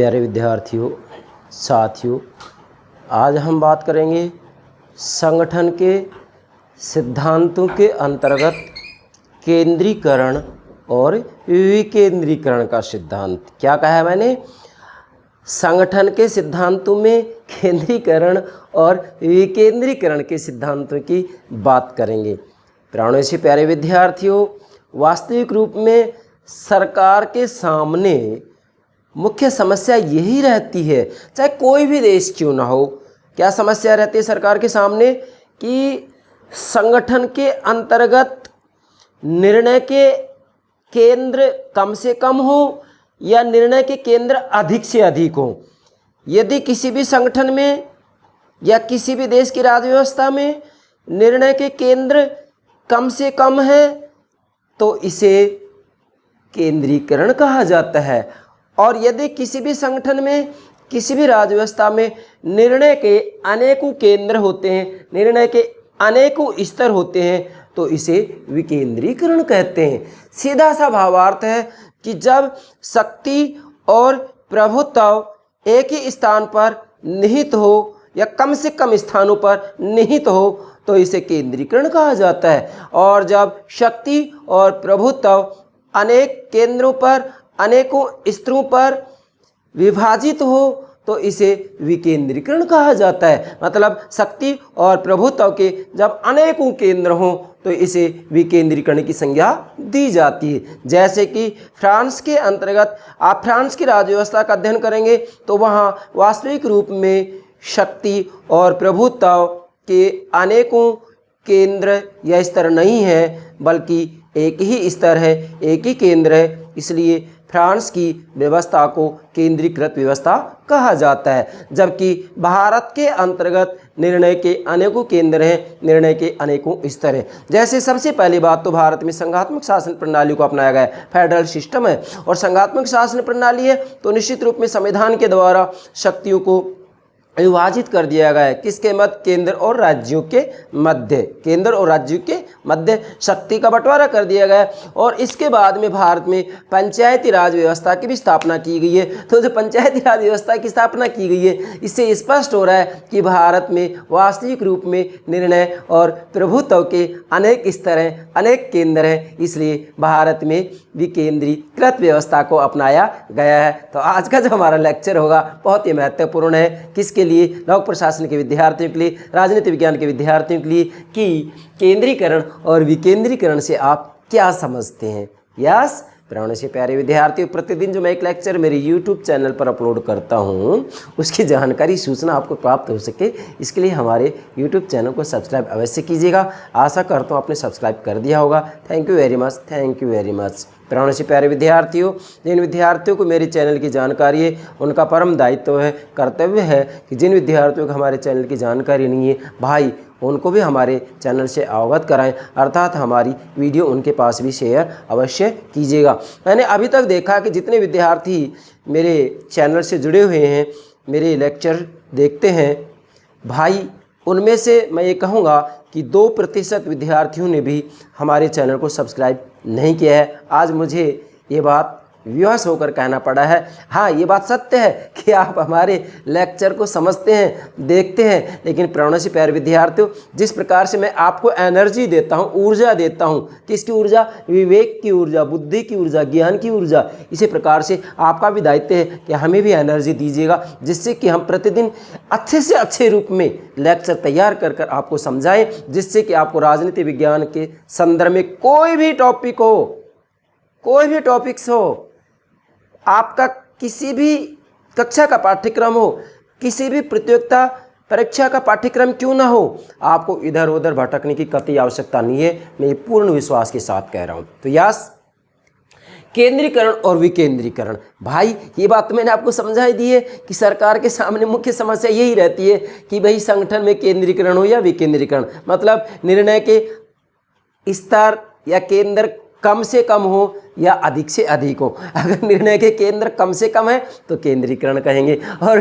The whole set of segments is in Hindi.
प्यारे विद्यार्थियों, साथियों, आज हम बात करेंगे संगठन के सिद्धांतों के अंतर्गत केंद्रीकरण और विकेंद्रीकरण का सिद्धांत। क्या कहा है मैंने? संगठन के सिद्धांतों में केंद्रीकरण और विकेंद्रीकरण के सिद्धांतों की बात करेंगे। प्राणों से प्यारे विद्यार्थियों, वास्तविक रूप में सरकार के सामने मुख्य समस्या यही रहती है, चाहे कोई भी देश क्यों ना हो। क्या समस्या रहती है सरकार के सामने? कि संगठन के अंतर्गत निर्णय के केंद्र कम से कम हो या निर्णय के केंद्र अधिक से अधिक हो। यदि किसी भी संगठन में या किसी भी देश की राज्य व्यवस्था में निर्णय के केंद्र कम से कम है तो इसे केंद्रीकरण कहा जाता है। और यदि किसी भी संगठन में, किसी भी राज्य व्यवस्था में निर्णय के अनेकों केंद्र होते हैं, निर्णय के अनेकों स्तर होते हैं, तो इसे विकेंद्रीकरण कहते हैं। सीधा सा भावार्थ है कि जब शक्ति और प्रभुत्व एक ही स्थान पर निहित हो या कम से कम स्थानों पर निहित हो तो इसे केंद्रीकरण कहा जाता है। और जब शक्ति और प्रभुत्व अनेक केंद्रों पर, अनेकों स्तरों पर विभाजित हो तो इसे विकेंद्रीकरण कहा जाता है। मतलब शक्ति और प्रभुत्व के जब अनेकों केंद्र हों तो इसे विकेंद्रीकरण की संज्ञा दी जाती है। जैसे कि फ्रांस के अंतर्गत आप फ्रांस की राज्य व्यवस्था का अध्ययन करेंगे तो वहाँ वास्तविक रूप में शक्ति और प्रभुत्व के अनेकों केंद्र या स्तर नहीं है, बल्कि एक ही स्तर है, एक ही केंद्र है। इसलिए फ्रांस की व्यवस्था को केंद्रीकृत व्यवस्था कहा जाता है। जबकि भारत के अंतर्गत निर्णय के अनेकों केंद्र हैं, निर्णय के अनेकों स्तर हैं। जैसे सबसे पहली बात तो भारत में संघात्मक शासन प्रणाली को अपनाया गया है, फेडरल सिस्टम है। और संघात्मक शासन प्रणाली है तो निश्चित रूप में संविधान के द्वारा शक्तियों को विभाजित कर दिया गया है। किसके मध्य? केंद्र और राज्यों के मध्य, केंद्र और राज्यों के मध्य शक्ति का बंटवारा कर दिया गया है। और इसके बाद में भारत में पंचायती राज व्यवस्था की भी स्थापना की गई है। तो जो पंचायती राज व्यवस्था की स्थापना की गई है, इससे स्पष्ट हो रहा है कि भारत में वास्तविक रूप में निर्णय और प्रभुत्व के अनेक स्तर हैं, अनेक केंद्र हैं। इसलिए भारत में विकेंद्रीकृत व्यवस्था को अपनाया गया है। तो आज का जो हमारा लेक्चर होगा बहुत ही महत्वपूर्ण है। किसके लिए? लोक प्रशासन के विद्यार्थियों के लिए, राजनीति विज्ञान के विद्यार्थियों के लिए, कि केंद्रीकरण और विकेंद्रीकरण से आप क्या समझते हैं। यस प्राणों से प्यारे विद्यार्थियों, प्रतिदिन जो मैं एक लेक्चर मेरे YouTube चैनल पर अपलोड करता हूं, उसकी जानकारी, सूचना आपको प्राप्त हो सके, इसके लिए हमारे YouTube चैनल को सब्सक्राइब अवश्य कीजिएगा। आशा करता हूं आपने सब्सक्राइब कर दिया होगा। Thank you very much, thank you very much. प्राणों से प्यारे विद्यार्थियों, जिन विद्यार्थियों को मेरे चैनल की जानकारी है उनका परम दायित्व है, कर्तव्य है कि जिन विद्यार्थियों को हमारे चैनल की जानकारी नहीं है, भाई उनको भी हमारे चैनल से अवगत कराएं, अर्थात हमारी वीडियो उनके पास भी शेयर अवश्य कीजिएगा। मैंने अभी तक देखा कि जितने विद्यार्थी मेरे चैनल से जुड़े हुए हैं, मेरे लेक्चर देखते हैं, भाई उनमें से मैं ये कहूँगा कि 2% विद्यार्थियों ने भी हमारे चैनल को सब्सक्राइब नहीं किया है। आज मुझे ये बात विवश होकर कहना पड़ा है। हाँ, ये बात सत्य है कि आप हमारे लेक्चर को समझते हैं, देखते हैं, लेकिन प्राणों से प्यारे विद्यार्थियों, जिस प्रकार से मैं आपको एनर्जी देता हूँ, ऊर्जा देता हूँ, किसकी ऊर्जा? विवेक की ऊर्जा, बुद्धि की ऊर्जा, ज्ञान की ऊर्जा, इसी प्रकार से आपका भी दायित्व है कि हमें भी एनर्जी दीजिएगा, जिससे कि हम प्रतिदिन अच्छे से अच्छे रूप में लेक्चर तैयार कर कर आपको समझाएं, जिससे कि आपको राजनीति विज्ञान के संदर्भ में कोई भी टॉपिक हो, कोई भी टॉपिक्स हो, आपका किसी भी कक्षा का पाठ्यक्रम हो, किसी भी प्रतियोगिता परीक्षा का पाठ्यक्रम क्यों ना हो, आपको इधर उधर भटकने की कतई आवश्यकता नहीं है। मैं ये पूर्ण विश्वास के साथ कह रहा हूँ। तो यस, केंद्रीकरण और विकेंद्रीकरण, भाई ये बात तो मैंने आपको समझा ही दी है कि सरकार के सामने मुख्य समस्या यही रहती है कि भाई संगठन में केंद्रीकरण हो या विकेंद्रीकरण, मतलब निर्णय के स्तर या केंद्र कम से कम हो या अधिक से अधिक हो। अगर निर्णय के केंद्र कम से कम है तो केंद्रीकरण कहेंगे, और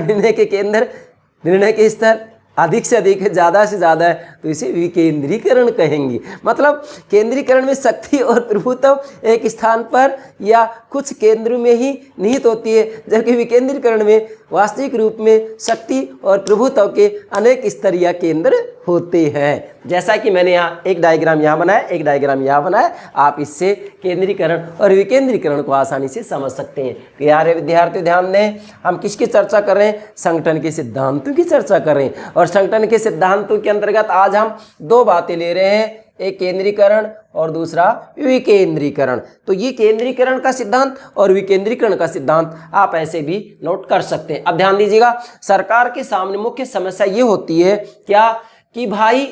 निर्णय के स्तर अधिक से अधिक है, ज़्यादा से ज़्यादा है, तो इसे विकेंद्रीकरण कहेंगे। मतलब केंद्रीकरण में शक्ति और प्रभुत्व एक स्थान पर या कुछ केंद्र में ही निहित होती है, जबकि विकेंद्रीकरण में वास्तविक रूप में शक्ति और प्रभुत्व के अनेक स्तर या केंद्र होते हैं। जैसा कि मैंने यहाँ एक डायग्राम यहाँ बनाया, एक डायग्राम यहाँ बनाया, आप इससे केंद्रीकरण और विकेंद्रीकरण को आसानी से समझ सकते हैं। प्यारे विद्यार्थी ध्यान दें, हम किसकी चर्चा कर रहे हैं? संगठन के सिद्धांतों की चर्चा कर रहे हैं। और संगठन के सिद्धांतों के अंतर्गत आज हम दो बातें ले रहे हैं, एक केंद्रीकरण और दूसरा विकेंद्रीकरण। तो ये केंद्रीकरण का सिद्धांत और विकेंद्रीकरण का सिद्धांत आप ऐसे भी नोट कर सकते हैं। अब ध्यान दीजिएगा, सरकार के सामने मुख्य समस्या ये होती है क्या कि भाई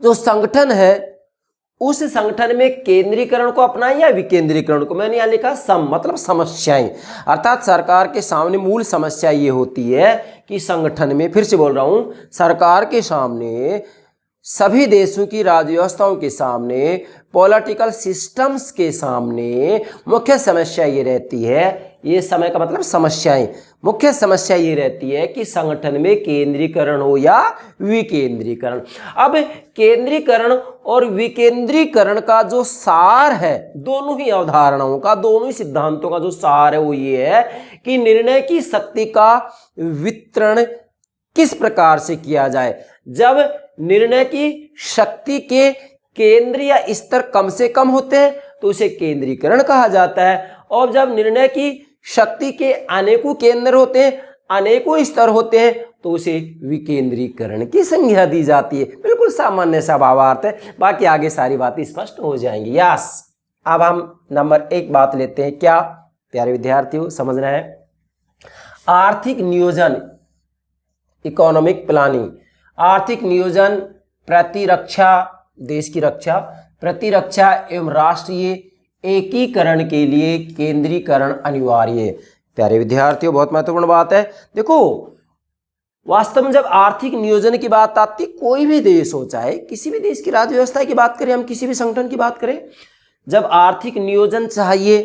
जो संगठन है उस संगठन में केंद्रीकरण को अपनाएं या विकेंद्रीकरण को। मैंने यहाँ लिखा मतलब समस्याएं, अर्थात सरकार के सामने मूल समस्या ये होती है कि संगठन में, फिर से बोल रहा हूं, सरकार के सामने, सभी देशों की राज्य व्यवस्थाओं के सामने, पॉलिटिकल सिस्टम्स के सामने मुख्य समस्या ये रहती है, ये समय का मतलब समस्याएं, मुख्य समस्या ये रहती है कि संगठन में केंद्रीकरण हो या विकेंद्रीकरण। अब केंद्रीकरण और विकेंद्रीकरण का जो सार है, दोनों ही अवधारणाओं का, दोनों ही सिद्धांतों का जो सार है वो ये है कि निर्णय की शक्ति का वितरण किस प्रकार से किया जाए। जब निर्णय की शक्ति के केंद्र या स्तर कम से कम होते हैं तो उसे केंद्रीकरण कहा जाता है, और जब निर्णय की शक्ति के अनेकों केंद्र होते हैं, अनेकों स्तर होते हैं, तो उसे विकेंद्रीकरण की संज्ञा दी जाती है। बिल्कुल सामान्य सा भावार्थ है, बाकी आगे सारी बातें स्पष्ट हो जाएंगी। यस, अब हम नंबर 1 बात लेते हैं। क्या प्यारे विद्यार्थियों समझना है? आर्थिक नियोजन, इकोनॉमिक प्लानिंग। आर्थिक नियोजन, प्रतिरक्षा, देश की रक्षा, प्रतिरक्षा एवं राष्ट्रीय एकीकरण के लिए केंद्रीकरण अनिवार्य है। प्यारे विद्यार्थियों बहुत महत्वपूर्ण बात है। देखो, वास्तव में जब आर्थिक नियोजन की बात आती है, कोई भी देश हो, चाहे किसी भी देश की राज्य व्यवस्था की बात करें, हम किसी भी संगठन की बात करें, जब आर्थिक नियोजन चाहिए,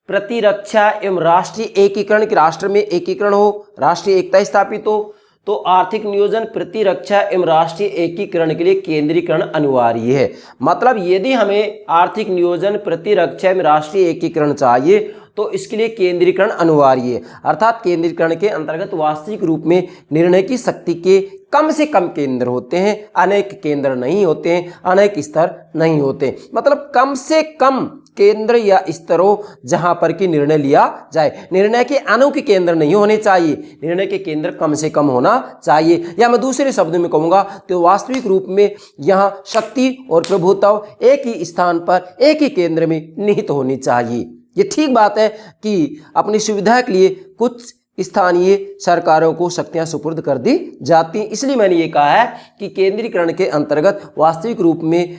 प्रतिरक्षा एवं राष्ट्रीय एकीकरण, की राष्ट्र में एकीकरण हो, राष्ट्रीय एकता स्थापित हो, तो आर्थिक नियोजन, प्रतिरक्षा एवं राष्ट्रीय एकीकरण के लिए केंद्रीकरण अनिवार्य है। मतलब यदि हमें आर्थिक नियोजन, प्रतिरक्षा एवं राष्ट्रीय एकीकरण चाहिए तो इसके लिए केंद्रीकरण अनिवार्य है। अर्थात केंद्रीकरण के अंतर्गत वास्तविक रूप में निर्णय की शक्ति के कम से कम केंद्र होते हैं, अनेक केंद्र नहीं होते हैं, अनेक स्तर नहीं होते। मतलब कम से कम केंद्र या स्तरों जहां पर कि निर्णय लिया जाए। निर्णय के अनोखे केंद्र नहीं होने चाहिए, निर्णय के केंद्र कम से कम होना चाहिए। या मैं दूसरे शब्दों में कहूंगा तो वास्तविक रूप में यहां शक्ति और प्रभुत्व एक ही स्थान पर, एक ही केंद्र में निहित होनी चाहिए। ये ठीक बात है कि अपनी सुविधा के लिए कुछ स्थानीय सरकारों को शक्तियां सुपुर्द कर दी जाती हैं। इसलिए मैंने ये कहा है कि केंद्रीकरण के अंतर्गत वास्तविक रूप में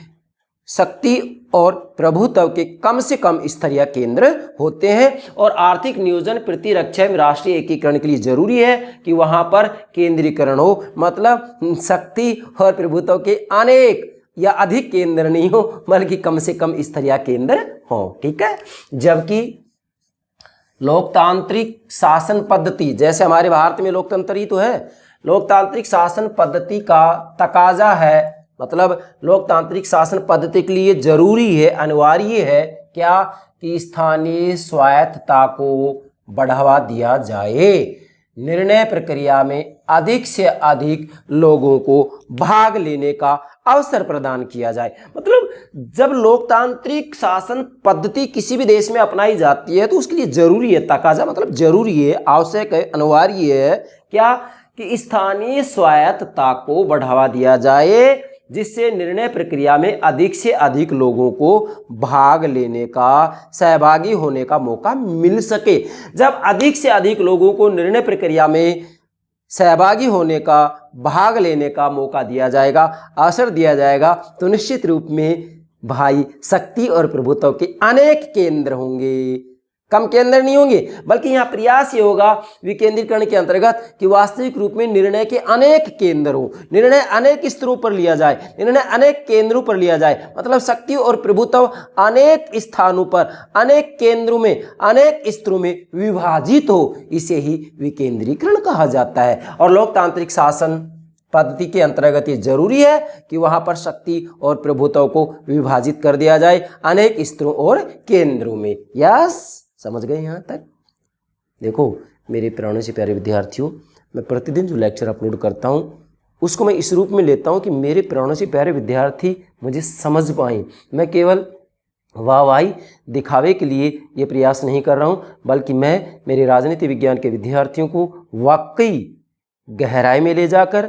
शक्ति और प्रभुत्व के कम से कम स्तर या केंद्र होते हैं, और आर्थिक नियोजन, प्रतिरक्षा एवं राष्ट्रीय एकीकरण के लिए जरूरी है कि वहां पर केंद्रीकरण हो। मतलब शक्ति और प्रभुत्व के अनेक या अधिक केंद्र नहीं हो, बल्कि कम से कम स्तर या केंद्र हो। ठीक है। जबकि लोकतांत्रिक शासन पद्धति, जैसे हमारे भारत में लोकतंत्र ही तो है, लोकतांत्रिक शासन पद्धति का तकाजा है, मतलब लोकतांत्रिक शासन पद्धति के लिए जरूरी है, अनिवार्य है क्या कि स्थानीय स्वायत्तता को बढ़ावा दिया जाए, निर्णय प्रक्रिया में अधिक से अधिक लोगों को भाग लेने का अवसर प्रदान किया जाए। मतलब जब लोकतांत्रिक शासन पद्धति किसी भी देश में अपनाई जाती है तो उसके लिए जरूरी है, तकाजा मतलब जरूरी है, आवश्यक है, अनिवार्य है क्या कि स्थानीय स्वायत्तता को बढ़ावा दिया जाए, जिससे निर्णय प्रक्रिया में अधिक से अधिक लोगों को भाग लेने का, सहभागी होने का मौका मिल सके। जब अधिक से अधिक लोगों को निर्णय प्रक्रिया में सहभागी होने का, भाग लेने का मौका दिया जाएगा, अवसर दिया जाएगा, तो निश्चित रूप में भाई शक्ति और प्रभुत्व के अनेक केंद्र होंगे, कम केंद्र नहीं होंगे। बल्कि यहाँ प्रयास ये होगा विकेंद्रीकरण के अंतर्गत कि वास्तविक रूप में निर्णय के अनेक केंद्र हो, निर्णय अनेक स्तरों पर लिया जाए, निर्णय अनेक केंद्रों पर लिया जाए। मतलब शक्ति और प्रभुत्व अनेक स्थानों पर, अनेक केंद्रों में, अनेक स्तरों में विभाजित हो, इसे ही विकेंद्रीकरण कहा जाता है। और लोकतांत्रिक शासन पद्धति के अंतर्गत ये जरूरी है कि वहां पर शक्ति और प्रभुत्व को विभाजित कर दिया जाए अनेक स्तरों और केंद्रों में। यस, समझ गए यहां तक? देखो मेरे प्राणों से प्यारे विद्यार्थियों, मैं प्रतिदिन जो लेक्चर अपलोड करता हूं उसको मैं इस रूप में लेता हूं कि मेरे प्राणों से प्यारे विद्यार्थी मुझे समझ पाएं। मैं केवल वाहवाही दिखावे के लिए ये प्रयास नहीं कर रहा हूं, बल्कि मैं मेरे राजनीति विज्ञान के विद्यार्थियों को वाकई गहराई में ले जाकर,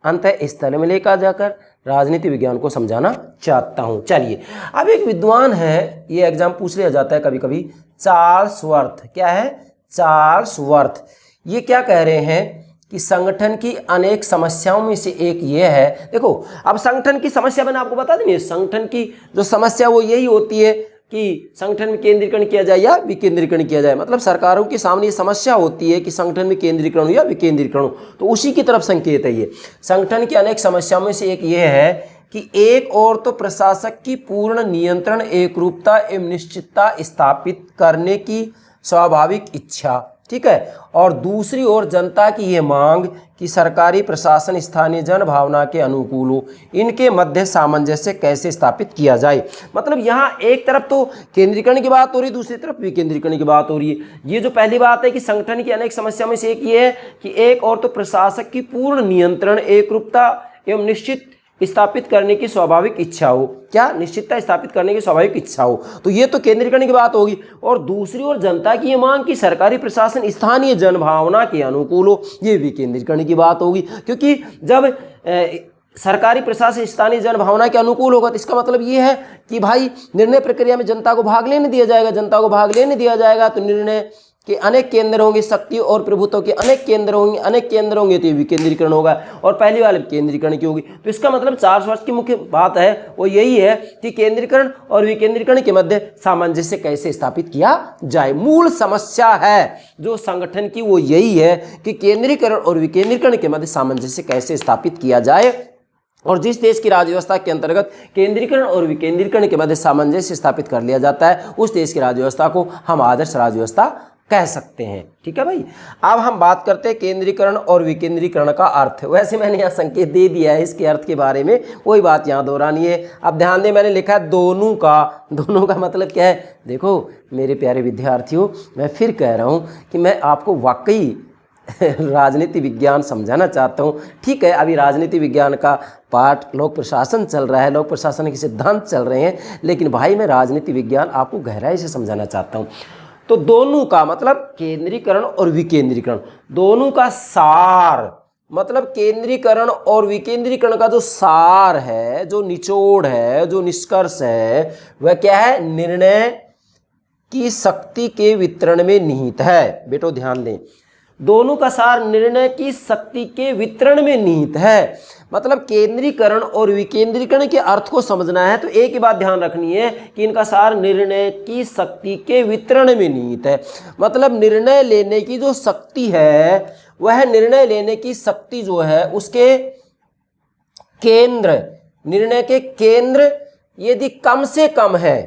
अंत स्थल में लेकर जाकर राजनीति विज्ञान को समझाना चाहता हूं। चलिए, अब एक विद्वान है, ये एग्जाम पूछ लिया जाता है कभी कभी, चार्ल्स वर्थ। क्या है? Charles worth. ये क्या कह रहे हैं कि संगठन की अनेक समस्याओं में से एक ये है। देखो, अब संगठन की समस्या मैंने आपको बता दी, संगठन की जो समस्या वो यही होती है कि संगठन में केंद्रीकरण किया जाए या विकेंद्रीकरण किया जाए। मतलब सरकारों के सामने ये समस्या होती है कि संगठन में केंद्रीकरण हो या विकेंद्रीकरण हो, तो उसी की तरफ संकेत है ये। संगठन की अनेक समस्याओं में से एक ये है कि एक और तो प्रशासक की पूर्ण नियंत्रण, एकरूपता एवं निश्चितता स्थापित करने की स्वाभाविक इच्छा, ठीक है, और दूसरी ओर जनता की यह मांग कि सरकारी प्रशासन स्थानीय जन भावना के अनुकूल हो। इनके मध्य सामंजस्य कैसे स्थापित किया जाए। मतलब यहाँ एक तरफ तो केंद्रीकरण की बात हो रही है, दूसरी तरफ विकेंद्रीकरण की बात हो रही है। ये जो पहली बात है कि संगठन की अनेक समस्याओं में से एक ये है कि एक और तो प्रशासक की पूर्ण नियंत्रण, एकरूपता एवं निश्चित स्थापित करने की स्वाभाविक इच्छा हो। क्या? निश्चितता स्थापित करने की स्वाभाविक इच्छा हो। तो ये तो केंद्रीकरण की बात होगी। और दूसरी ओर जनता की ये मांग कि सरकारी प्रशासन स्थानीय जनभावना के अनुकूल हो, ये विकेंद्रीकरण की बात होगी। क्योंकि जब सरकारी प्रशासन स्थानीय जनभावना के अनुकूल होगा तो इसका मतलब ये है कि भाई निर्णय प्रक्रिया में जनता को भाग लेने दिया जाएगा। जनता को भाग लेने दिया जाएगा तो निर्णय के अनेक केंद्र होंगे, शक्ति और प्रभुत्व के अनेक केंद्र होंगे, अनेक केंद्र होंगे तो ये विकेंद्रीकरण होगा। और पहली वाले केंद्रीकरण की होगी। तो इसका मतलब चार्ल्स वर्थ की मुख्य बात है वो यही है कि केंद्रीकरण और विकेंद्रीकरण के मध्य सामंजस्य कैसे स्थापित किया जाए। मूल समस्या है जो संगठन की वो यही है कि केंद्रीकरण और विकेंद्रीकरण के मध्य सामंजस्य कैसे स्थापित किया जाए। और जिस देश की राज्य व्यवस्था के अंतर्गत केंद्रीकरण और विकेंद्रीकरण के मध्य सामंजस्य स्थापित कर लिया जाता है उस देश की राज्य व्यवस्था को हम आदर्श राज्य व्यवस्था कह सकते हैं। ठीक है भाई। अब हम बात करते हैं केंद्रीकरण और विकेंद्रीकरण का अर्थ। वैसे मैंने यहाँ संकेत दे दिया है इसके अर्थ के बारे में, वही बात यहाँ दोहरानी है। अब ध्यान दें, मैंने लिखा है दोनों का। दोनों का मतलब क्या है? देखो मेरे प्यारे विद्यार्थियों, मैं फिर कह रहा हूँ कि मैं आपको वाकई राजनीति विज्ञान समझाना चाहता हूँ। ठीक है, अभी राजनीति विज्ञान का पाठ लोक प्रशासन चल रहा है, लोक प्रशासन के सिद्धांत चल रहे हैं, लेकिन भाई मैं राजनीति विज्ञान आपको गहराई से समझाना चाहता हूँ। तो दोनों का मतलब केंद्रीकरण और विकेंद्रीकरण, दोनों का सार, मतलब केंद्रीकरण और विकेंद्रीकरण का जो सार है, जो निचोड़ है, जो निष्कर्ष है, वह क्या है? निर्णय की शक्ति के वितरण में निहित है। बेटो ध्यान दें, दोनों का सार निर्णय की शक्ति के वितरण में निहित है। मतलब केंद्रीकरण और विकेंद्रीकरण के अर्थ को समझना है तो एक ही बात ध्यान रखनी है कि इनका सार निर्णय की शक्ति के वितरण में निहित है। मतलब निर्णय लेने की जो शक्ति है, वह निर्णय लेने की शक्ति जो है उसके केंद्र, निर्णय के केंद्र यदि कम से कम है,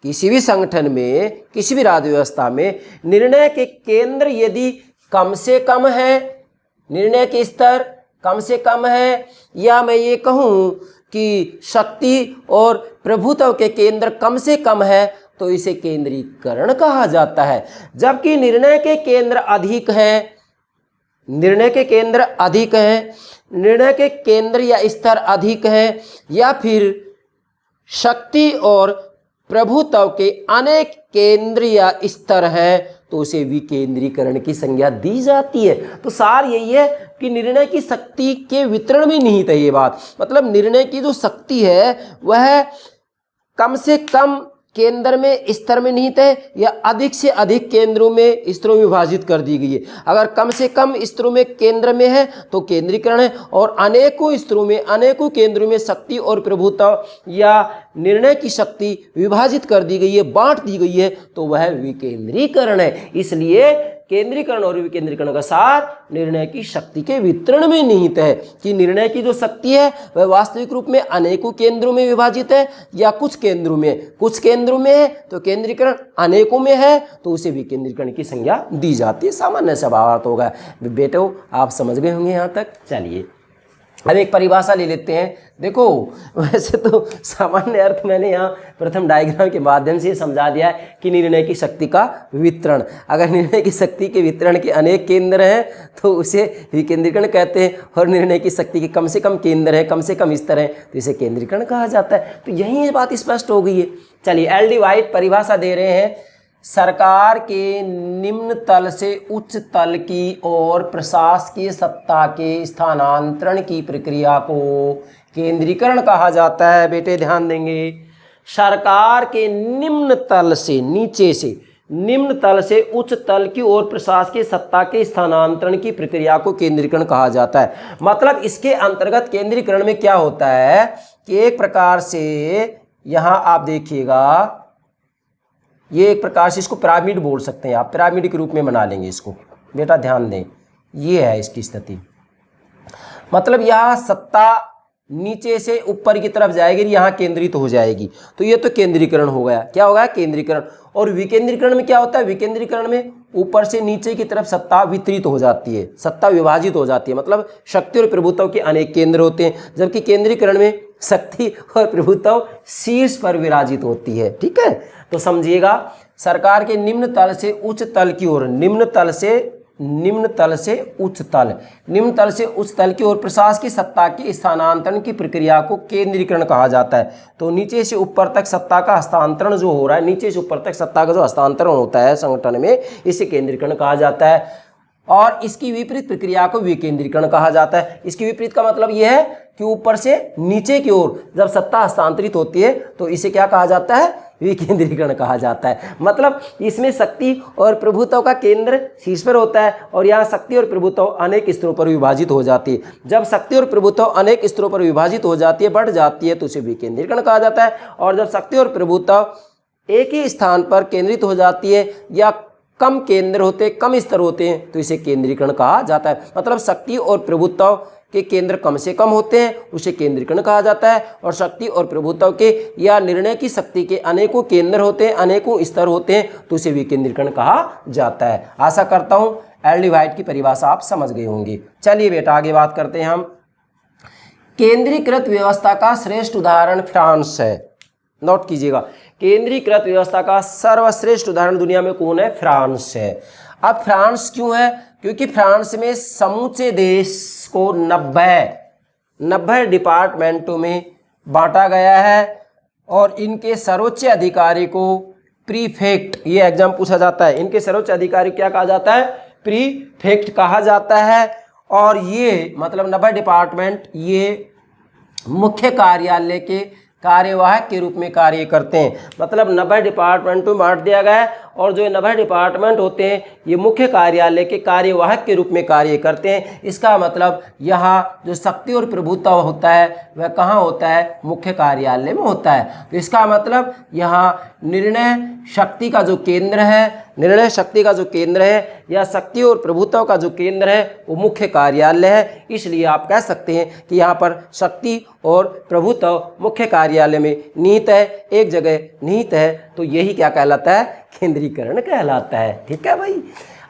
किसी भी संगठन में, किसी भी राज्य व्यवस्था में निर्णय के केंद्र यदि कम से कम है, निर्णय के स्तर कम से कम है, या मैं ये कहूँ कि शक्ति और प्रभुत्व के केंद्र कम से कम है, तो इसे केंद्रीकरण कहा जाता है। जबकि निर्णय के केंद्र अधिक हैं, निर्णय के केंद्र अधिक हैं, निर्णय के केंद्र या स्तर अधिक हैं, या फिर शक्ति और प्रभुत्व के अनेक केंद्र या स्तर हैं, तो उसे विकेंद्रीकरण की संज्ञा दी जाती है। तो सार यही है कि निर्णय की शक्ति के वितरण में निहित है ये बात। मतलब निर्णय की जो शक्ति है वह कम से कम केंद्र में, स्तर में निहित है, या अधिक से अधिक केंद्रों में, स्तरों में विभाजित कर दी गई है। अगर कम से कम स्तरों में केंद्र में है तो केंद्रीकरण है, और अनेकों स्तरों में, अनेकों केंद्रों में शक्ति और प्रभुत्व या निर्णय की शक्ति विभाजित कर दी गई है, बांट दी गई है, तो वह विकेंद्रीकरण है। इसलिए केंद्रीकरण और विकेंद्रीकरण का सार निर्णय की शक्ति के वितरण में निहित है कि निर्णय की जो शक्ति है वह वास्तविक रूप में अनेकों केंद्रों में विभाजित है या कुछ केंद्रों में, कुछ केंद्रों में है तो केंद्रीकरण, अनेकों में है तो उसे विकेंद्रीकरण की संज्ञा दी जाती है। सामान्य सा भावार्थ होगा। बेटो आप समझ गए होंगे यहाँ तक। चलिए अब एक परिभाषा ले लेते हैं। देखो वैसे तो सामान्य अर्थ मैंने यहाँ प्रथम डायग्राम के माध्यम से समझा दिया है कि निर्णय की शक्ति का वितरण। अगर निर्णय की शक्ति के वितरण के अनेक केंद्र हैं तो उसे विकेंद्रीकरण कहते हैं, और निर्णय की शक्ति के कम से कम केंद्र है, कम से कम स्तर है, तो इसे केंद्रीकरण कहा जाता है। तो यही ये बात स्पष्ट हो गई है। चलिए एल डी वाइट परिभाषा दे रहे हैं, सरकार के निम्न तल से उच्च तल की ओर प्रशासकीय सत्ता के स्थानांतरण की प्रक्रिया को केंद्रीकरण कहा जाता है। बेटे ध्यान देंगे, सरकार के निम्न तल से, नीचे से, निम्न तल से उच्च तल की ओर प्रशासकीय सत्ता के स्थानांतरण की प्रक्रिया को केंद्रीकरण कहा जाता है। मतलब इसके अंतर्गत केंद्रीकरण में क्या होता है कि एक प्रकार से यहां आप देखिएगा, ये एक प्रकार से इसको पिरामिड बोल सकते हैं आप, पिरामिड के रूप में बना लेंगे इसको। बेटा ध्यान दें, ये है इसकी स्थिति। मतलब यहाँ सत्ता नीचे से ऊपर की तरफ जाएगी, यहाँ केंद्रित हो जाएगी, तो ये तो केंद्रीकरण हो गया। क्या हो गया? केंद्रीकरण। और विकेंद्रीकरण में क्या होता है? विकेंद्रीकरण में ऊपर से नीचे की तरफ सत्ता वितरित हो जाती है, सत्ता विभाजित हो जाती है। मतलब शक्ति और प्रभुत्व के अनेक केंद्र होते हैं, जबकि केंद्रीकरण में शक्ति और प्रभुत्व शीर्ष पर विराजित होती है। ठीक है, तो समझिएगा, सरकार के निम्न तल से उच्च तल की ओर, निम्न तल से उच्च तल, निम्न तल से उच्च तल की ओर प्रशासकीय सत्ता के स्थानांतरण की प्रक्रिया को केंद्रीकरण कहा जाता है। तो नीचे से ऊपर तक सत्ता का हस्तांतरण जो हो रहा है, नीचे से ऊपर तक सत्ता का जो हस्तांतरण होता है संगठन में, इसे केंद्रीकरण कहा जाता है। और इसकी विपरीत प्रक्रिया को विकेंद्रीकरण कहा जाता है। इसकी विपरीत का मतलब यह है कि ऊपर से नीचे की ओर जब सत्ता हस्तांतरित होती है तो इसे क्या कहा जाता है? विकेंद्रीकरण कहा जाता है। मतलब इसमें शक्ति और प्रभुत्व का केंद्र शीर्ष पर होता है, और यहाँ शक्ति और प्रभुत्व अनेक स्तरों पर विभाजित हो जाती है। जब शक्ति और प्रभुत्व अनेक स्तरों पर विभाजित हो जाती है, बढ़ जाती है, तो उसे विकेंद्रीकरण कहा जाता है। और जब शक्ति और प्रभुत्व एक ही स्थान पर केंद्रित हो जाती है या कम केंद्र होते, कम स्तर होते हैं, तो इसे केंद्रीकरण कहा जाता है। मतलब शक्ति और प्रभुत्व के केंद्र कम से कम होते हैं, उसे केंद्रीकरण कहा जाता है। और शक्ति और प्रभुत्व के या निर्णय की शक्ति के अनेकों केंद्र होते हैं, अनेकों स्तर होते हैं, तो उसे विकेंद्रीकरण कहा जाता है। आशा करता हूं एल डी वाइट की परिभाषा आप समझ गए होंगे। चलिए बेटा आगे बात करते हैं हम। केंद्रीकृत व्यवस्था का श्रेष्ठ उदाहरण फ्रांस है। नोट कीजिएगा, केंद्रीकृत व्यवस्था का सर्वश्रेष्ठ उदाहरण दुनिया में कौन है? फ्रांस है। अब फ्रांस क्यों है? क्योंकि फ्रांस में समूचे देश को 90 डिपार्टमेंटों में बांटा गया है, और इनके सर्वोच्च अधिकारी को प्रीफेक्ट, ये एग्जाम पूछा जाता है, इनके सर्वोच्च अधिकारी क्या कहा जाता है? प्रीफेक्ट कहा जाता है। और ये मतलब 90 डिपार्टमेंट ये मुख्य कार्यालय के कार्यवाहक के रूप में कार्य करते हैं। मतलब 90 डिपार्टमेंटों में बांट दिया गया है, और जो 90 डिपार्टमेंट होते हैं ये मुख्य कार्यालय के कार्यवाहक के रूप में कार्य करते हैं। इसका मतलब यहाँ जो शक्ति और प्रभुत्व होता है वह कहाँ होता है? मुख्य कार्यालय में होता है। तो इसका मतलब यहाँ निर्णय शक्ति का जो केंद्र है, निर्णय शक्ति का जो केंद्र है या शक्ति और प्रभुत्व का जो केंद्र है वो मुख्य कार्यालय है। इसलिए आप कह सकते हैं कि यहाँ पर शक्ति और प्रभुत्व मुख्य कार्यालय में निहित है, एक जगह निहित है, तो यही क्या कहलाता है? केंद्रीकरण कहलाता है। ठीक है भाई।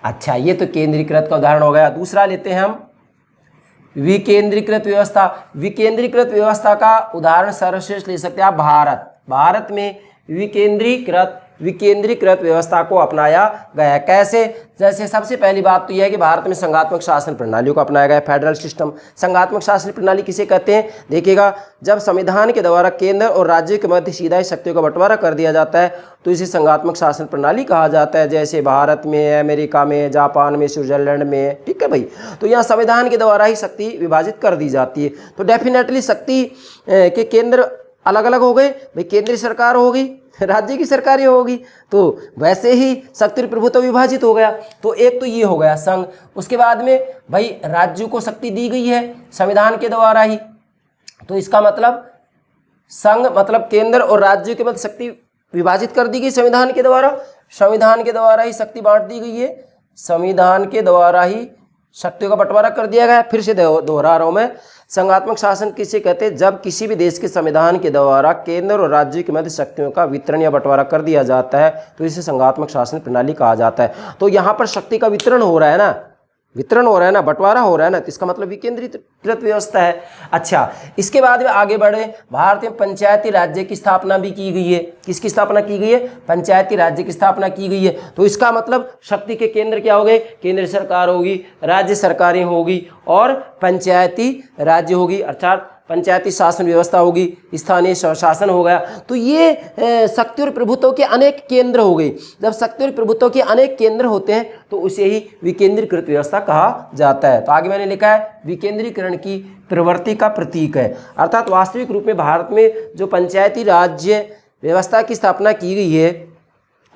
अच्छा, ये तो केंद्रीकृत का उदाहरण हो गया। दूसरा लेते हैं हम, विकेंद्रीकृत व्यवस्था। विकेंद्रीकृत व्यवस्था का उदाहरण सर्वश्रेष्ठ ले सकते हैं आप भारत। भारत में विकेंद्रीकृत व्यवस्था को अपनाया गया है। कैसे? जैसे सबसे पहली बात तो यह है कि भारत में संघात्मक शासन प्रणालियों को अपनाया गया है, फेडरल सिस्टम। संघात्मक शासन प्रणाली किसे कहते हैं? देखिएगा, जब संविधान के द्वारा केंद्र और राज्य के मध्य सीधा ही शक्तियों का बंटवारा कर दिया जाता है तो इसे संघात्मक शासन प्रणाली कहा जाता है। जैसे भारत में, अमेरिका में, जापान में, स्विट्जरलैंड में। ठीक है भाई। तो यहाँ संविधान के द्वारा ही शक्ति विभाजित कर दी जाती है। तो डेफिनेटली शक्ति के केंद्र अलग अलग हो गए भाई, केंद्रीय सरकार होगी, राज्य की सरकारें होगी, तो वैसे ही शक्ति और प्रभुत्व विभाजित हो गया। तो एक तो ये हो गया संघ। उसके बाद में भाई राज्यों को शक्ति दी गई है संविधान के द्वारा ही, तो इसका मतलब संघ मतलब केंद्र और राज्य के मध्य शक्ति विभाजित कर दी गई संविधान के द्वारा। संविधान के द्वारा ही शक्ति बांट दी गई है, संविधान के द्वारा ही शक्तियों का बंटवारा कर दिया गया। फिर से दोहरा रहा हूं मैं, संघात्मक शासन किसे कहते हैं? जब किसी भी देश के संविधान के द्वारा केंद्र और राज्य के मध्य शक्तियों का वितरण या बंटवारा कर दिया जाता है तो इसे संघात्मक शासन प्रणाली कहा जाता है। तो यहाँ पर शक्ति का वितरण हो रहा है ना, वितरण हो रहा है ना, बंटवारा हो रहा है ना, तो इसका मतलब विकेंद्रीकृत व्यवस्था है। अच्छा, इसके बाद में आगे बढ़े, भारत में पंचायती राज्य की स्थापना भी की गई है। किसकी स्थापना की गई है? पंचायती राज्य की स्थापना की गई है। तो इसका मतलब शक्ति के केंद्र क्या हो गए? केंद्र सरकार होगी, राज्य सरकारें होगी और पंचायती राज्य होगी, अर्थात पंचायती शासन व्यवस्था होगी, स्थानीय स्वशासन हो गया। तो ये शक्ति और प्रभुत्व के अनेक केंद्र हो गए। जब शक्ति और प्रभुत्व के अनेक केंद्र होते हैं तो उसे ही विकेंद्रीकृत व्यवस्था कहा जाता है। तो आगे मैंने लिखा है विकेंद्रीकरण की प्रवृत्ति का प्रतीक है, अर्थात वास्तविक रूप में भारत में जो पंचायती राज्य व्यवस्था की स्थापना की गई है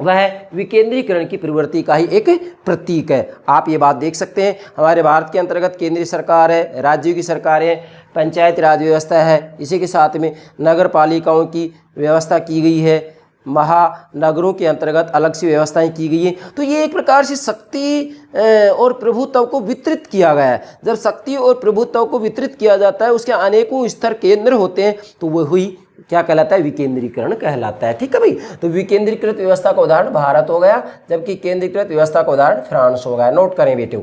वह विकेंद्रीकरण की प्रवृत्ति का ही एक प्रतीक है। आप ये बात देख सकते हैं, हमारे भारत के अंतर्गत केंद्रीय सरकार है, राज्यों की सरकारें, पंचायती राज व्यवस्था है, इसी के साथ में नगर पालिकाओं की व्यवस्था की गई है, महानगरों के अंतर्गत अलग सी व्यवस्थाएं की गई हैं। तो ये एक प्रकार से शक्ति और प्रभुत्व को वितरित किया गया है। जब शक्ति और प्रभुत्व को वितरित किया जाता है, उसके अनेकों स्तर केंद्र होते हैं, तो वो हुई क्या कहलाता है? विकेंद्रीकरण कहलाता है। ठीक है भाई, तो विकेंद्रीकृत व्यवस्था का उदाहरण भारत हो गया, जबकि केंद्रीकृत व्यवस्था का उदाहरण फ्रांस हो गया। नोट करें बेटे।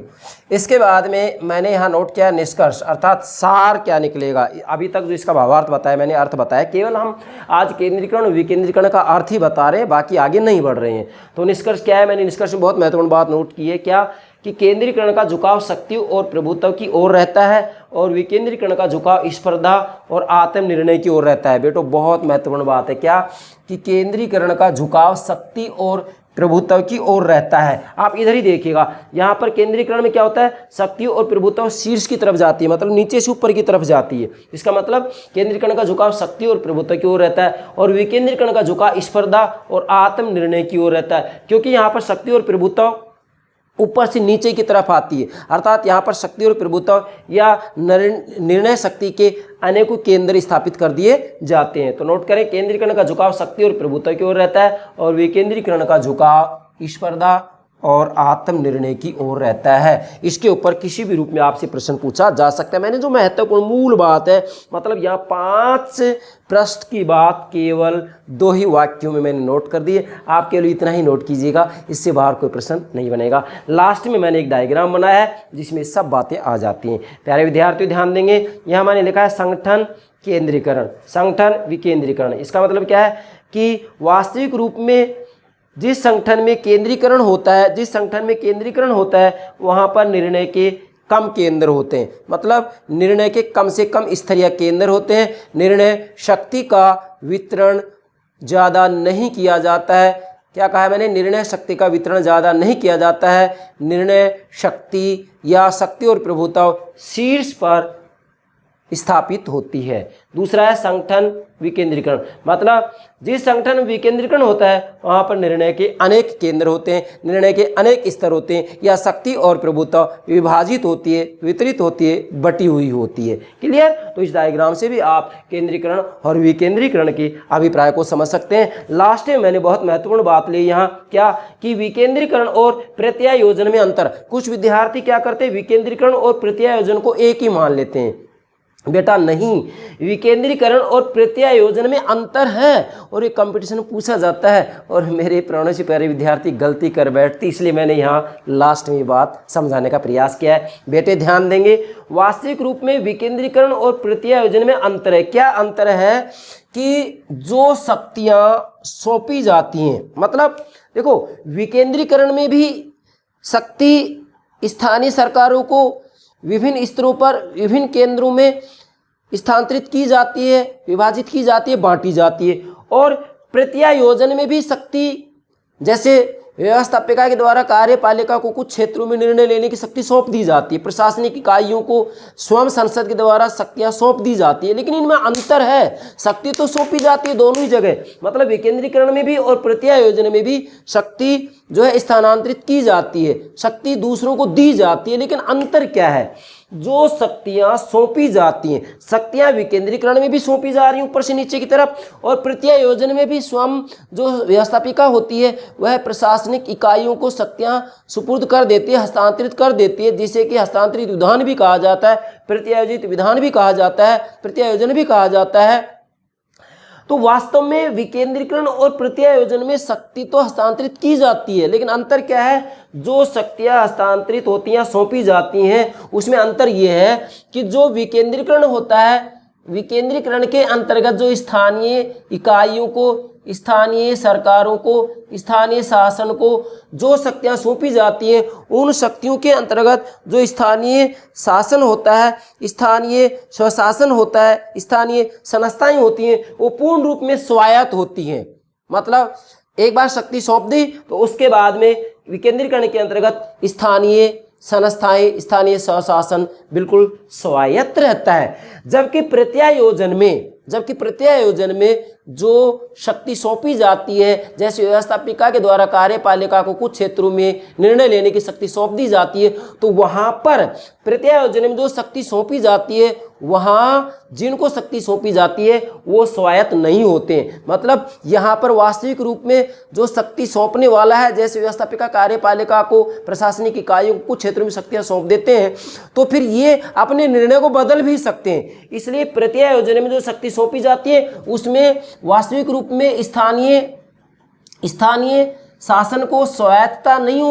इसके बाद में मैंने यहाँ नोट किया निष्कर्ष, अर्थात सार क्या निकलेगा। अभी तक जो इसका भावार्थ बताया मैंने, अर्थ बताया, केवल हम आज केंद्रीकरण और विकेंद्रीकरण का अर्थ ही बता रहे हैं, बाकी आगे नहीं बढ़ रहे हैं। तो निष्कर्ष क्या है? मैंने निष्कर्ष में बहुत महत्वपूर्ण बात नोट की है, क्या कि केंद्रीकरण का झुकाव शक्ति और प्रभुत्व की ओर रहता है और विकेंद्रीकरण का झुकाव स्पर्धा और आत्मनिर्णय की ओर रहता है। बेटो बहुत महत्वपूर्ण बात है, क्या कि केंद्रीकरण का झुकाव शक्ति और प्रभुत्व की ओर रहता है। आप इधर ही देखिएगा, यहाँ पर केंद्रीकरण में क्या होता है? शक्ति और प्रभुत्व शीर्ष की तरफ जाती है, मतलब नीचे से ऊपर की तरफ जाती है। इसका मतलब केंद्रीकरण का झुकाव शक्ति और प्रभुत्व की ओर रहता है और विकेंद्रीकरण का झुकाव स्पर्धा और आत्मनिर्णय की ओर रहता है, क्योंकि यहाँ पर शक्ति और प्रभुत्व ऊपर से नीचे की तरफ आती है, अर्थात यहाँ पर शक्ति और प्रभुत्व या निर्णय शक्ति के अनेकों केंद्र स्थापित कर दिए जाते हैं। तो नोट करें, केंद्रीकरण का झुकाव शक्ति और प्रभुत्व की ओर रहता है और विकेंद्रीकरण का झुकाव स्पर्धा और आत्मनिर्णय की ओर रहता है। इसके ऊपर किसी भी रूप में आपसे प्रश्न पूछा जा सकता है। मैंने जो महत्वपूर्ण मूल बात है, मतलब यहाँ 5 पृष्ठ की बात केवल 2 ही वाक्यों में मैंने नोट कर दी है। आप केवल इतना ही नोट कीजिएगा, इससे बाहर कोई प्रश्न नहीं बनेगा। लास्ट में मैंने एक डायग्राम बनाया है जिसमें सब बातें आ जाती हैं। प्यारे विद्यार्थियों ध्यान देंगे, यहाँ मैंने लिखा है संगठन केंद्रीकरण, संगठन विकेंद्रीकरण। इसका मतलब क्या है कि वास्तविक रूप में जिस संगठन में केंद्रीकरण होता है, वहाँ पर निर्णय के कम केंद्र होते हैं, मतलब निर्णय के कम से कम स्तरीय केंद्र होते हैं। निर्णय शक्ति का वितरण ज़्यादा नहीं किया जाता है। क्या कहा है मैंने? निर्णय शक्ति का वितरण ज़्यादा नहीं किया जाता है। निर्णय शक्ति या शक्ति और प्रभुत्व शीर्ष पर स्थापित होती है। दूसरा है संगठन विकेंद्रीकरण, मतलब जिस संगठन में विकेंद्रीकरण होता है वहाँ पर निर्णय के अनेक केंद्र होते हैं, निर्णय के अनेक स्तर होते हैं, या शक्ति और प्रभुत्व विभाजित होती है, वितरित होती है, बटी हुई होती है। क्लियर? तो इस डायग्राम से भी आप केंद्रीकरण और विकेंद्रीकरण के अभिप्राय को समझ सकते हैं। लास्ट में मैंने बहुत महत्वपूर्ण बात ली यहाँ, क्या कि विकेंद्रीकरण और प्रत्यायोजन में अंतर। कुछ विद्यार्थी क्या करते हैं, विकेंद्रीकरण और प्रत्यायोजन को एक ही मान लेते हैं। बेटा नहीं, विकेंद्रीकरण और प्रत्यायोजन में अंतर है और ये कंपटीशन में पूछा जाता है और मेरे प्राणों से प्यारे विद्यार्थी गलती कर बैठती, इसलिए मैंने यहाँ लास्ट में ये बात समझाने का प्रयास किया है। बेटे ध्यान देंगे, वास्तविक रूप में विकेंद्रीकरण और प्रत्यायोजन में अंतर है। क्या अंतर है कि जो शक्तियाँ सौंपी जाती हैं, मतलब देखो विकेंद्रीकरण में भी शक्ति स्थानीय सरकारों को विभिन्न स्तरों पर विभिन्न केंद्रों में स्थानांतरित की जाती है, विभाजित की जाती है, बांटी जाती है। और प्रत्यायोजन में भी शक्ति, जैसे व्यवस्थापिका के द्वारा कार्यपालिका को कुछ क्षेत्रों में निर्णय लेने की शक्ति सौंप दी जाती है, प्रशासनिक इकाइयों को स्वयं संसद के द्वारा शक्तियां सौंप दी जाती है, लेकिन इनमें अंतर है। शक्ति तो सौंपी जाती है दोनों ही जगह, मतलब विकेंद्रीकरण में भी और प्रत्यायोजन में भी शक्ति जो है स्थानांतरित की जाती है, शक्ति दूसरों को दी जाती है। लेकिन अंतर क्या है, जो शक्तियां सौंपी जाती हैं, शक्तियां विकेंद्रीकरण में भी सौंपी जा रही हैं ऊपर से नीचे की तरफ, और प्रत्यायोजन में भी स्वयं जो व्यवस्थापिका होती है वह प्रशासनिक इकाइयों को शक्तियां सुपुर्द कर देती है, हस्तांतरित कर देती है, जिसे कि हस्तांतरित विधान भी कहा जाता है, प्रत्यायोजित विधान भी कहा जाता है, प्रत्यायोजन भी कहा जाता है। तो वास्तव में विकेंद्रीकरण और प्रत्यायोजन में शक्ति तो हस्तांतरित की जाती है, लेकिन अंतर क्या है, जो शक्तियां हस्तांतरित होती हैं सौंपी जाती हैं उसमें अंतर यह है कि जो विकेंद्रीकरण होता है, विकेंद्रीकरण के अंतर्गत जो स्थानीय इकाइयों को, स्थानीय सरकारों को, स्थानीय शासन को जो शक्तियां सौंपी जाती हैं, उन शक्तियों के अंतर्गत जो स्थानीय शासन होता है, स्थानीय स्वशासन होता है, स्थानीय संस्थाएं होती हैं, वो पूर्ण रूप में स्वायत्त होती हैं। मतलब एक बार शक्ति सौंप दी तो उसके बाद में विकेंद्रीकरण के अंतर्गत स्थानीय संस्थाएं, स्थानीय स्वशासन बिल्कुल स्वायत्त रहता है। जबकि प्रत्यायोजन में जो शक्ति सौंपी जाती है, जैसे व्यवस्थापिका के द्वारा कार्यपालिका को कुछ क्षेत्रों में निर्णय लेने की शक्ति सौंप दी जाती है, तो वहां पर प्रत्यायोजन में जो शक्ति सौंपी जाती है, वहां जिनको शक्ति सौंपी जाती है वो स्वायत्त नहीं होते हैं। मतलब यहाँ पर वास्तविक रूप में जो शक्ति सौंपने वाला है, जैसे व्यवस्थापिका कार्यपालिका को, प्रशासनिक इकाइयों को कुछ क्षेत्रों में शक्तियां सौंप देते हैं, तो फिर ये अपने निर्णय को बदल भी सकते हैं। इसलिए प्रत्यायोजन में जो शक्ति सौंपी जाती है उसमें वास्तविक रूप में स्थानीय शासन को स्वायत्तता नहीं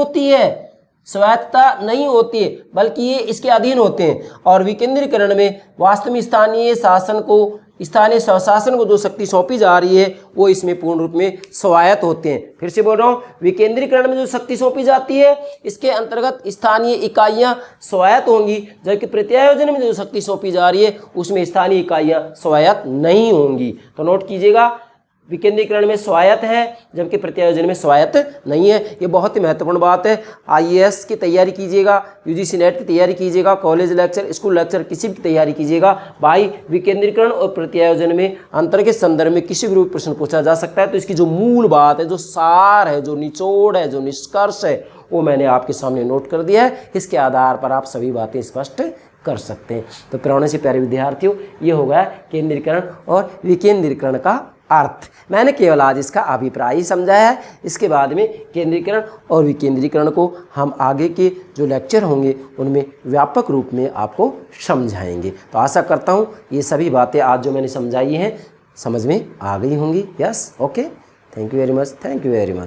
होती है, बल्कि ये इसके अधीन होते हैं। और विकेंद्रीकरण में वास्तव में स्थानीय शासन को, स्थानीय स्वशासन को जो शक्ति सौंपी जा रही है वो इसमें पूर्ण रूप में स्वायत्त होते हैं। फिर से बोल रहा हूँ, विकेंद्रीकरण में जो शक्ति सौंपी जाती है इसके अंतर्गत स्थानीय इकाइयां स्वायत्त होंगी, जबकि प्रत्यायोजन में जो शक्ति सौंपी जा रही है उसमें स्थानीय इकाइयां स्वायत्त नहीं होंगी। तो नोट कीजिएगा, विकेंद्रीकरण में स्वायत्त है जबकि प्रत्यायोजन में स्वायत्त नहीं है। ये बहुत ही महत्वपूर्ण बात है। आईएएस की तैयारी कीजिएगा, यूजीसी नेट की तैयारी कीजिएगा, कॉलेज लेक्चर, स्कूल लेक्चर, किसी भी तैयारी कीजिएगा भाई, विकेंद्रीकरण और प्रत्यायोजन में अंतर के संदर्भ में किसी भी रूप प्रश्न पूछा जा सकता है। तो इसकी जो मूल बात है, जो सार है, जो निचोड़ है, जो निष्कर्ष है, वो मैंने आपके सामने नोट कर दिया है। इसके आधार पर आप सभी बातें स्पष्ट कर सकते हैं। तो प्यारे से प्यारे विद्यार्थियों, ये हो गया केंद्रीकरण और विकेंद्रीकरण का अर्थ। मैंने केवल आज इसका अभिप्राय ही समझाया है। इसके बाद में केंद्रीकरण और विकेंद्रीकरण को हम आगे के जो लेक्चर होंगे उनमें व्यापक रूप में आपको समझाएंगे। तो आशा करता हूँ ये सभी बातें आज जो मैंने समझाई हैं समझ में आ गई होंगी। Yes, okay, thank you very much.